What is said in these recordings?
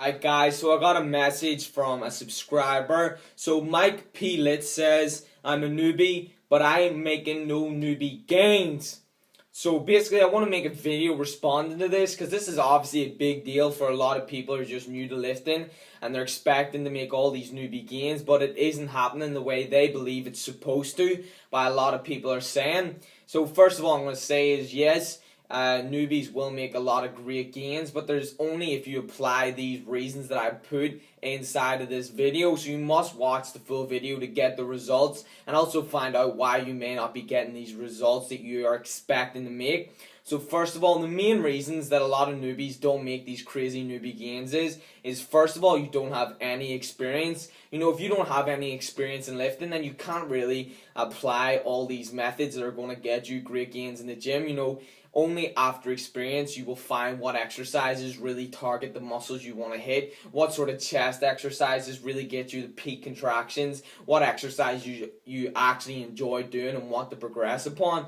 Hi guys, so I got a message from a subscriber. So Mike P. Lit says, I'm a newbie, but I ain't making no newbie gains. So basically I want to make a video responding to this because this is obviously a big deal for a lot of people who are just new to lifting and they're expecting to make all these newbie gains, but it isn't happening the way they believe it's supposed to by a lot of people are saying. So first of all I'm going to say is yes, newbies will make a lot of great gains, but there's only if you apply these reasons that I put inside of this video. So you must watch the full video to get the results and also find out why you may not be getting these results that you are expecting to make. So first of all, the main reasons that a lot of newbies don't make these crazy newbie gains is first of all, you don't have any experience. You know, if you don't have any experience in lifting, then you can't really apply all these methods that are going to get you great gains in the gym. You know, only after experience you will find what exercises really target the muscles you want to hit, what sort of chest exercises really get you the peak contractions, what exercise you actually enjoy doing and want to progress upon.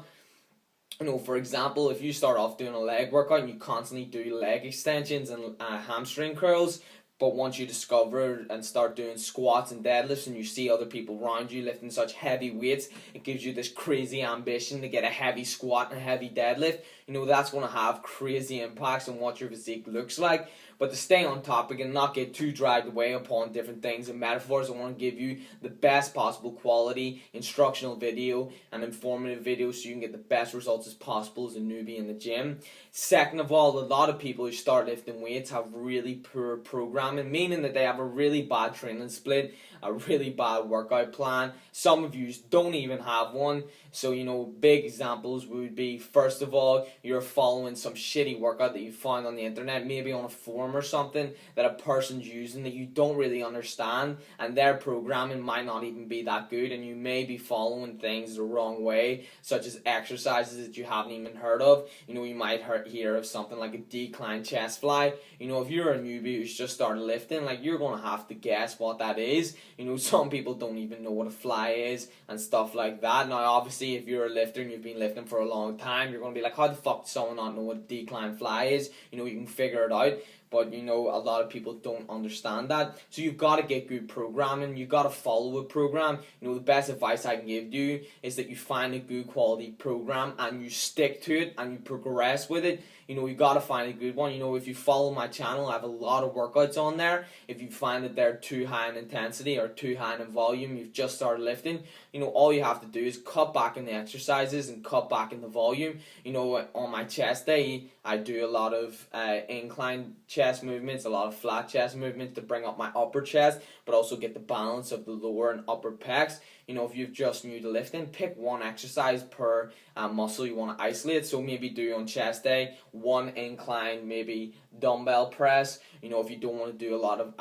You know, for example, if you start off doing a leg workout and you constantly do leg extensions and hamstring curls, but once you discover and start doing squats and deadlifts and you see other people around you lifting such heavy weights, it gives you this crazy ambition to get a heavy squat and a heavy deadlift. You know, that's going to have crazy impacts on what your physique looks like. But to stay on topic and not get too dragged away upon different things and metaphors, I want to give you the best possible quality instructional video and informative video so you can get the best results as possible as a newbie in the gym. Second of all, a lot of people who start lifting weights have really poor programming, meaning that they have a really bad training split, a really bad workout plan. Some of you don't even have one. So, you know, big examples would be, first of all, you're following some shitty workout that you found on the internet, maybe on a forum or something that a person's using that you don't really understand, and their programming might not even be that good, and you may be following things the wrong way, such as exercises that you haven't even heard of. You know, you might hear of something like a decline chest fly. You know, if you're a newbie who's just started lifting, like, you're going to have to guess what that is. You know, some people don't even know what a fly is and stuff like that. Now, obviously, if you're a lifter and you've been lifting for a long time, you're going to be like, how the fuck does someone not know what a decline fly is? You know, you can figure it out. But, you know, a lot of people don't understand that. So you've got to get good programming. You've got to follow a program. You know, the best advice I can give you is that you find a good quality program and you stick to it and you progress with it. You know, you got to find a good one. You know, if you follow my channel, I have a lot of workouts on there. If you find that they're too high in intensity or too high in volume, you've just started lifting, you know, all you have to do is cut back in the exercises and cut back in the volume. You know, on my chest day, I do a lot of incline chest movements, a lot of flat chest movements to bring up my upper chest, but also get the balance of the lower and upper pecs. You know, if you're just new to lifting, pick one exercise per muscle you want to isolate. So maybe do on chest day, one incline, maybe dumbbell press. You know, if you don't want to do a lot of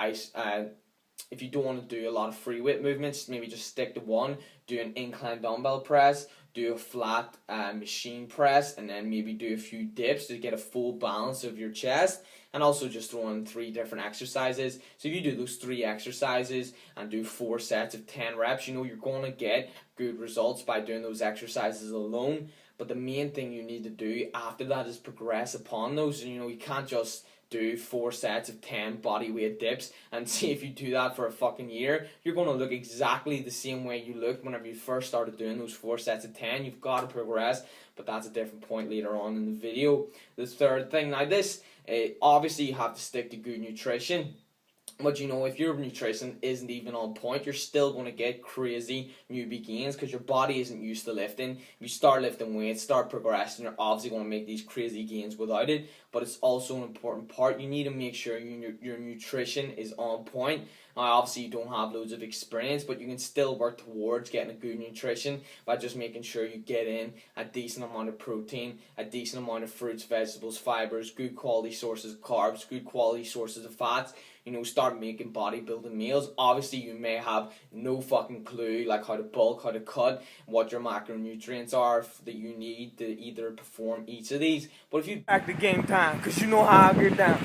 if you don't want to do a lot of free weight movements, maybe just stick to one. Do an incline dumbbell press, do a flat machine press, and then maybe do a few dips to get a full balance of your chest. And also just throw in 3 different exercises. So if you do those 3 exercises and do 4 sets of 10 reps, you know you're going to get good results by doing those exercises alone. But the main thing you need to do after that is progress upon those. And, you know, you can't just do 4 sets of 10 body weight dips and see if you do that for a fucking year. You're going to look exactly the same way you looked whenever you first started doing those 4 sets of 10. You've got to progress, but that's a different point later on in the video. The third thing, now this, obviously you have to stick to good nutrition. But, you know, if your nutrition isn't even on point, you're still going to get crazy newbie gains because your body isn't used to lifting. If you start lifting weights, start progressing, you're obviously going to make these crazy gains without it. But it's also an important part. You need to make sure your nutrition is on point. Now, obviously, you don't have loads of experience, but you can still work towards getting a good nutrition by just making sure you get in a decent amount of protein, a decent amount of fruits, vegetables, fibers, good quality sources of carbs, good quality sources of fats. You know, start making bodybuilding meals. Obviously, you may have no fucking clue like how to bulk, how to cut, what your macronutrients are that you need to either perform each of these. But if you back to game time, because you know how I get down.